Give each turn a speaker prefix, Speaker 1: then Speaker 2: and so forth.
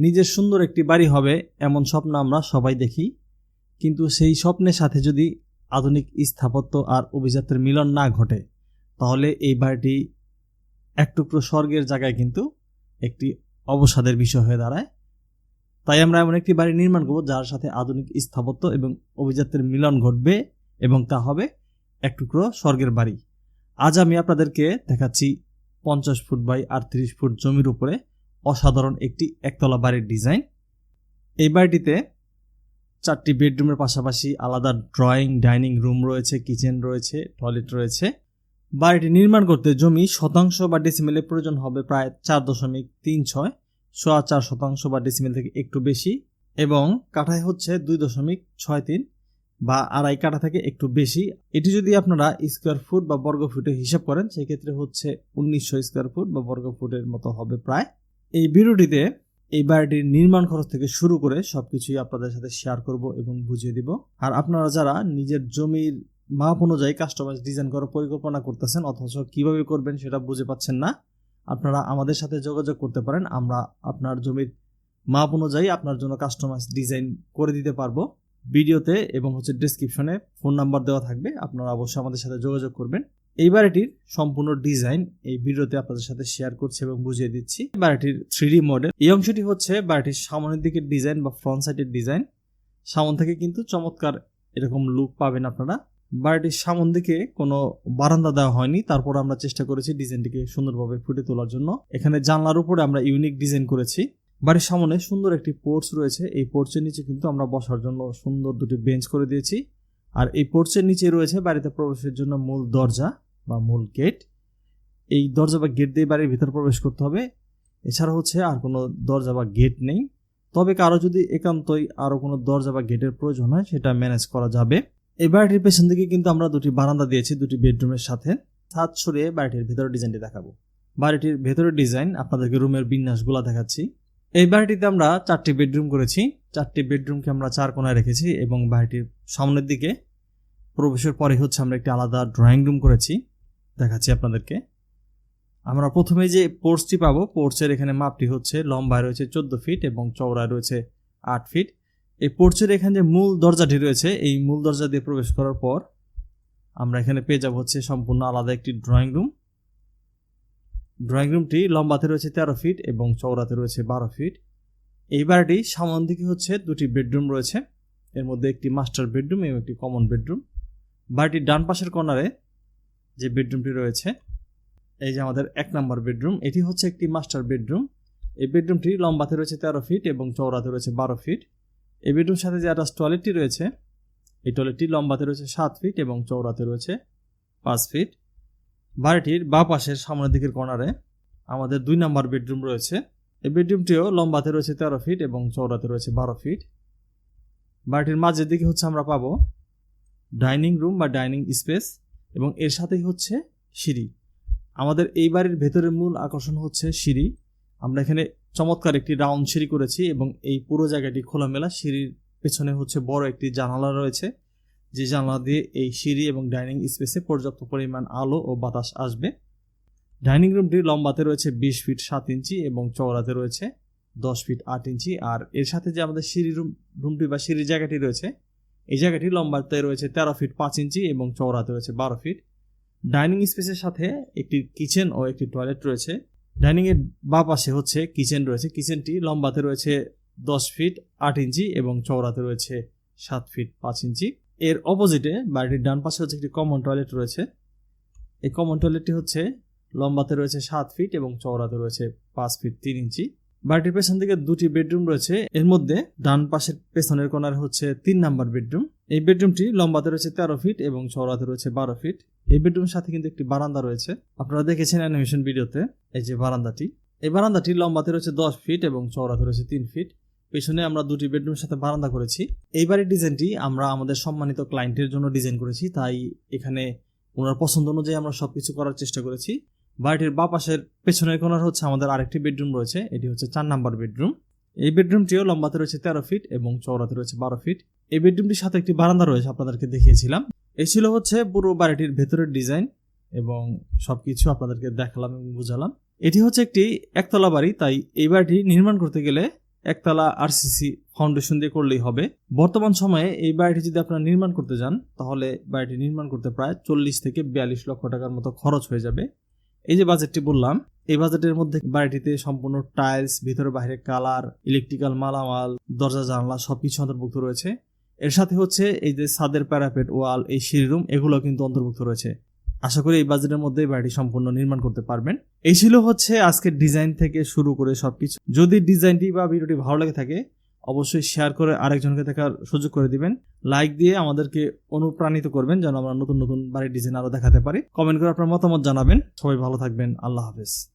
Speaker 1: নিজের সুন্দর একটি বাড়ি হবে এমন স্বপ্ন আমরা সবাই দেখি, কিন্তু সেই স্বপ্নের সাথে যদি আধুনিক স্থাপত্য আর অভিজাতের মিলন না ঘটে তাহলে এই বাড়িটি এক টুকরো স্বর্গের জায়গায় কিন্তু একটি অবসাদের বিষয় হয়ে দাঁড়ায়। তাই আমরা এমন একটি বাড়ি নির্মাণ করব যার সাথে আধুনিক স্থাপত্য এবং অভিজাতের মিলন ঘটবে এবং তা হবে এক টুকরো স্বর্গের বাড়ি। আজ আমি আপনাদেরকে দেখাচ্ছি 50 ফুট বাই 38 ফুট জমির উপরে অসাধারণ একটি একতলা বাড়ির ডিজাইন। এই বাড়িটিতে 4টি বেডরুমের পাশাপাশি আলাদা ড্রয়িং ডাইনিং রুম রয়েছে, কিচেন রয়েছে, টয়লেট রয়েছে। বাড়িটি নির্মাণ করতে জমি শতাংশ বা ডেসিমেলে প্রয়োজন হবে প্রায় 4.36, 4.25 শতাংশ বা ডেসিমেল থেকে একটু বেশি, এবং কাঠায় হচ্ছে 2.63 বা আড়াই কাঠা থেকে একটু বেশি। এটি যদি আপনারা স্কোয়ার ফুট বা বর্গ ফুটে হিসাব করেন সেক্ষেত্রে হচ্ছে 1900 স্কোয়ার ফুট বা বর্গ ফুটের মতো হবে প্রায়। এই ভিডিওটিতে এই বাড়িটির নির্মাণ খরচ থেকে শুরু করে সবকিছুই আপনাদের সাথে শেয়ার করব এবং বুঝিয়ে দিব। আর আপনারা যারা নিজের জমির মাপ অনুযায়ী কাস্টমাইজ ডিজাইন করার পরিকল্পনা করতেছেন অথচ কিভাবে করবেন সেটা বুঝে পাচ্ছেন না, আপনারা আমাদের সাথে যোগাযোগ করতে পারেন। আমরা আপনার জমির মাপ অনুযায়ী আপনার জন্য কাস্টমাইজ ডিজাইন করে দিতে পারবো। ভিডিওতে এবং ডেসক্রিপশনে ফোন নাম্বার দেওয়া থাকবে, আপনারা অবশ্যই আমাদের সাথে যোগাযোগ করবেন। এই বাড়িটির সম্পূর্ণ ডিজাইন এই ভিডিওতে আপনাদের সাথে শেয়ার করছি এবং বুঝিয়ে দিচ্ছি। বাড়িটির 3D মডেল এই অংশটি হচ্ছে বাড়িটির সামনের দিকের ডিজাইন বা ফ্রন্ট সাইডের ডিজাইন। সামন থেকে কিন্তু চমৎকার এরকম লুক পাবেন আপনারা। বাড়িটির সামন দিকে কোনো বারান্দা দেওয়া হয়নি, তারপর আমরা চেষ্টা করেছি ডিজাইনটিকে সুন্দরভাবে ফুটে তোলার জন্য। এখানে জানলার উপরে আমরা ইউনিক ডিজাইন করেছি। বাড়ির সামনে সুন্দর একটি পোর্চ রয়েছে, এই পোর্চের নিচে কিন্তু আমরা বসার জন্য সুন্দর দুটি বেঞ্চ করে দিয়েছি। আর এই পোর্চের নিচে রয়েছে বাড়িতে প্রবেশের জন্য মূল দরজা বা মূল গেট। এই দরজা বা গেট দিয়ে বাড়ির ভিতর প্রবেশ করতে হবে, এছাড়া হচ্ছে আর কোনো দরজা বা গেট নেই। তবে কারো যদি একান্তই আরও কোনো দরজা বা গেটের প্রয়োজন হয় সেটা ম্যানেজ করা যাবে। এই বাড়িটির পেছন দিকে কিন্তু আমরা দুটি বারান্দা দিয়েছি দুটি বেডরুমের সাথে। ছাদ সরিয়ে বাড়িটির ভেতরের ডিজাইনটি দেখাবো। বাড়িটির ভেতরের ডিজাইন আপনাদেরকে রুমের বিন্যাসগুলো দেখাচ্ছি। এই বাড়িটিতে আমরা 4টি বেডরুম করেছি, 4টি বেডরুমকে আমরা 4 কোণায় রেখেছি এবং বাড়িটির সামনের দিকে প্রবেশের পরে হচ্ছে আমরা একটি আলাদা ড্রয়িং রুম করেছি, দেখাচ্ছি আপনাদেরকে। আমরা প্রথমে যে পোর্চটি পাবো, পোর্চের এখানে মাপটি হচ্ছে লম্বায় রয়েছে 14 ফিট এবং চওড়ায় রয়েছে 8 ফিট। এই পোর্চের এখানে যে মূল দরজাটি রয়েছে এই মূল দরজা দিয়ে প্রবেশ করার পর আমরা এখানে পেয়ে যাব হচ্ছে সম্পূর্ণ আলাদা একটি ড্রয়িং রুম। ড্রয়িং রুমটি লম্বাতে রয়েছে 13 ফিট এবং চওড়াতে রয়েছে 12 ফিট। এই বাড়িটি সামন দিকে হচ্ছে দুটি বেডরুম রয়েছে, এর মধ্যে একটি মাস্টার বেডরুম এবং একটি কমন বেডরুম। বাড়িটির ডান পাশের কর্নারে যে বেডরুমটি রয়েছে এই যে আমাদের 1 নম্বর বেডরুম, এটি হচ্ছে একটি মাস্টার বেডরুম। এই বেডরুমটি লম্বাতে রয়েছে 13 ফিট এবং চওড়াতে রয়েছে 12 ফিট। এই বেডরুম সাথে যে অ্যাটাচ টয়লেটটি রয়েছে এই টয়লেটটি লম্বাতে রয়েছে 7 ফিট এবং চওড়াতে রয়েছে 5 ফিট। বাড়িটির বাঁ পাশের সামনের দিকের কর্নারে আমাদের 2 নম্বর বেডরুম রয়েছে। এই বেডরুমটিও লম্বাতে রয়েছে 13 ফিট এবং চওড়াতে রয়েছে 12 ফিট। বাড়িটির মাঝের দিকে হচ্ছে আমরা পাবো ডাইনিং রুম বা ডাইনিং স্পেস এবং এর সাথেই হচ্ছে সিঁড়ি। আমাদের এই বাড়ির ভেতরের মূল আকর্ষণ হচ্ছে সিঁড়ি। আমরা এখানে চমৎকার একটি রাউন্ড সিঁড়ি করেছি এবং এই পুরো জায়গাটি খোলামেলা। সিঁড়ির পেছনে হচ্ছে বড় একটি জানালা রয়েছে, যে জানালা দিয়ে এই সিঁড়ি এবং ডাইনিং স্পেসে পর্যাপ্ত পরিমাণ আলো ও বাতাস আসবে। ডাইনিং রুমটি লম্বাতে রয়েছে 20 ফিট 7 ইঞ্চি এবং চওড়াতে রয়েছে 10 ফিট 8 ইঞ্চি। আর এর সাথে যে আমাদের সিঁড়ি রুমটি বা সিঁড়ির জায়গাটি রয়েছে এই জায়গাটি লম্বাতে রয়েছে 13 ফিট 5 ইঞ্চি এবং চওড়াতে রয়েছে 12 ফিট। ডাইনিং স্পেসের সাথে একটি কিচেন ও একটি টয়লেট রয়েছে। ডাইনিং এর বাঁ পাশে হচ্ছে কিচেন রয়েছে। কিচেনটি লম্বাতে রয়েছে 10 ফিট 8 ইঞ্চি এবং চওড়াতে রয়েছে 7 ফিট 5 ইঞ্চি। এর অপোজিটে বাড়িটির ডান পাশে হচ্ছে একটি কমন টয়লেট রয়েছে। এই কমন টয়লেটটি হচ্ছে লম্বাতে রয়েছে 7 ফিট এবং চওড়াতে রয়েছে 5 ফিট 3 ইঞ্চি। বাড়িটির পেছন দিকে দুটি বেডরুম রয়েছে, এর মধ্যে ডান পাশের পেছনের কোণার হচ্ছে 3 নম্বর বেডরুম। এই বেডরুমটি লম্বাতে রয়েছে 13 ফিট এবং চওড়াতে রয়েছে 12 ফিট। এই বেডরুমের সাথে কিন্তু একটি বারান্দা রয়েছে, আপনারা দেখেছেন অ্যানিমেশন ভিডিওতে। এই যে বারান্দাটি, এই বারান্দাটি লম্বাতে রয়েছে 10 ফিট এবং চওড়াতে রয়েছে 3 ফিট। পেছনে আমরা দুটি বেডরুমের সাথে বারান্দা করেছি। এই বাড়ির ডিজাইনটি আমরা আমাদের সম্মানিত ক্লায়েন্টের জন্য ডিজাইন করেছি, তাই এখানে ওনার পছন্দ অনুযায়ী আমরা সবকিছু করার চেষ্টা করেছি। বাড়িটির বাঁ পাশের পেছনের কোণার হচ্ছে আমাদের আরেকটি বেডরুম রয়েছে, এটি হচ্ছে 4 নম্বর বেডরুম। এই বেডরুমটিও লম্বাতে রয়েছে 13 ফিট এবং চওড়াতে রয়েছে 12 ফিট। এই বেডরুমটির সাথে একটি বারান্দা রয়েছে, আপনাদেরকে দেখিয়েছিলাম। এই ছিল হচ্ছে পুরো বাড়িটির ভেতরের ডিজাইন এবং সবকিছু আপনাদেরকে দেখালাম এবং বুঝালাম। এটি হচ্ছে একটি একতলা বাড়ি, তাই এই বাড়িটি নির্মাণ করতে গেলে একতলা আরসিসি ফাউন্ডেশন দিয়ে করলেই হবে। বর্তমান সময়ে এই বাড়িটি যদি আপনারা নির্মাণ করতে যান তাহলে বাড়িটি নির্মাণ করতে প্রায় 40 থেকে 42 লক্ষ টাকার মতো খরচ হয়ে যাবে। এই যে বাজেটটি বললাম, এই বাজেটের মধ্যে বাড়িটিতে সম্পূর্ণ টাইলস, ভিতরে বাইরে কালার, ইলেকট্রিক্যাল মালামাল, দরজা জানলা সবকিছু অন্তর্ভুক্ত রয়েছে। এর সাথে হচ্ছে এই যে ছাদের প্যারাপেট, ওয়াল, এই সিঁড়ি রুম, এগুলো কিন্তু অন্তর্ভুক্ত রয়েছে। আশা করি এই বাজেটের মধ্যে বাড়িটি সম্পূর্ণ নির্মাণ করতে পারবেন। এই ছিল হচ্ছে আজকের ডিজাইন থেকে শুরু করে সবকিছু। যদি ডিজাইনটি বা ভিডিওটি ভালো লেগে থাকে অবশ্যই শেয়ার করে আরেকজনকে দেখার সুযোগ করে দিবেন। লাইক দিয়ে আমাদেরকে অনুপ্রাণিত করবেন যেন আমরা নতুন নতুন বাড়ির ডিজাইন আরো দেখাতে পারি। কমেন্ট করে আপনার মতামত জানাবেন। সবাই ভালো থাকবেন। আল্লাহ হাফেজ।